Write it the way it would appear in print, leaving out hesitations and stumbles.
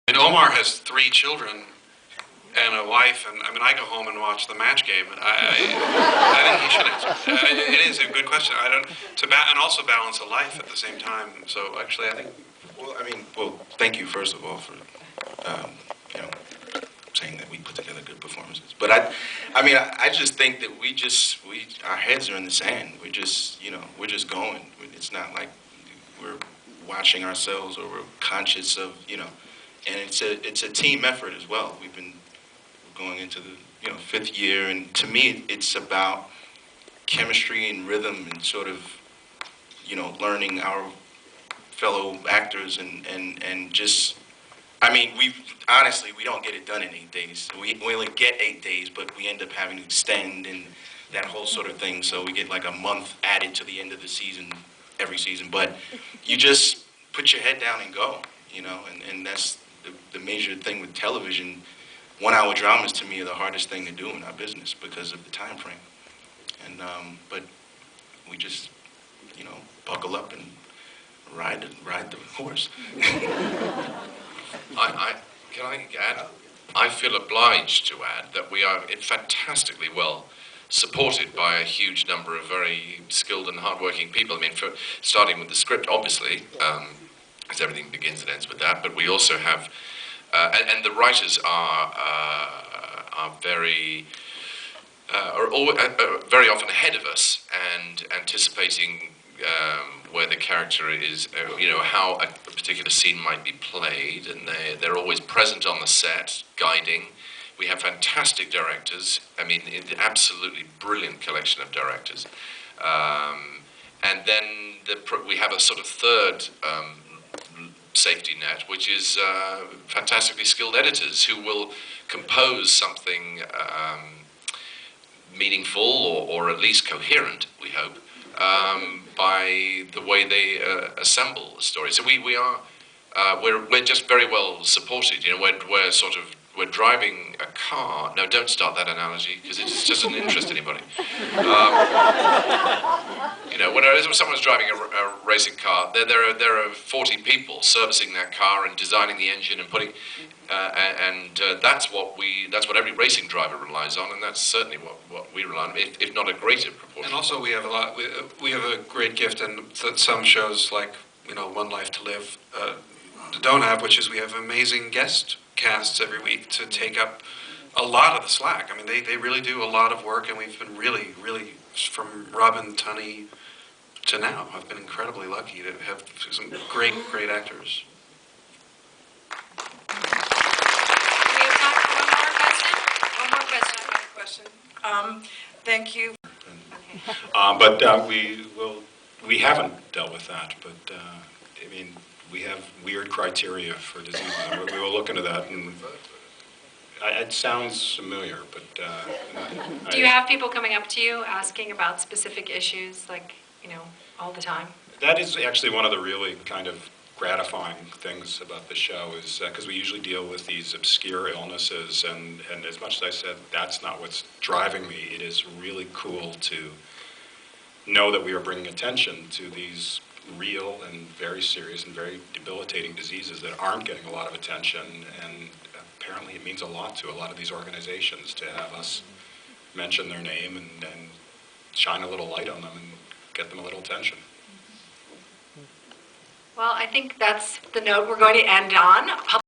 And Omar has 3 children and a wife, and I mean, I go home and watch the match game. I think he should answer. It is a good question. I don't and also balance a life at the same time. So actually, I think. Well, thank you first of all for, you know, saying that we put together good performances. But I just think that our heads are in the sand. We're just going. It's not like we're watching ourselves or we're conscious of, and it's a team effort as well. We're going into the 5th year, and to me, it's about chemistry and rhythm and sort of learning our fellow actors and just. We don't get it done in 8 days. We only get 8 days, but we end up having to extend and that whole sort of thing. So we get like a month added to the end of the season, every season. But you just put your head down and go, and that's the major thing with television. 1-hour dramas to me are the hardest thing to do in our business because of the time frame. And but we just, buckle up and ride the horse. Can I add? I feel obliged to add that we are fantastically well supported by a huge number of very skilled and hardworking people. I mean, starting with the script, obviously, because everything begins and ends with that. But we also have, and the writers are very very often ahead of us and anticipating. Where the character is, how a particular scene might be played, and they're always present on the set, guiding. We have fantastic directors. I mean, an absolutely brilliant collection of directors. And then we have a sort of third safety net, which is fantastically skilled editors who will compose something meaningful or at least coherent, we hope. By the way they assemble the story. So we're just very well supported. We're driving a car. No, don't start that analogy because it just doesn't interest anybody. When someone's driving a racing car, there are 40 people servicing that car and designing the engine and putting, that's what every racing driver relies on, and that's certainly what we rely on, if not a greater proportion. And also, we have a great gift, and that some shows like One Life to Live don't have, which is we have amazing guest casts every week to take up a lot of the slack. I mean, they really do a lot of work, and we've been really, from Robin Tunney to now, I've been incredibly lucky to have some great actors. One more question. Thank you. But we haven't dealt with that. But we have weird criteria for diseases. We will look into that, and it sounds familiar. But do you have people coming up to you asking about specific issues, like all the time? That is actually one of the really kind of gratifying things about the show is because we usually deal with these obscure illnesses, and as much as I said that's not what's driving me, it is really cool to know that we are bringing attention to these real and very serious and very debilitating diseases that aren't getting a lot of attention, and apparently it means a lot to a lot of these organizations to have us mention their name and shine a little light on them and get them a little attention. Well, I think that's the note we're going to end on.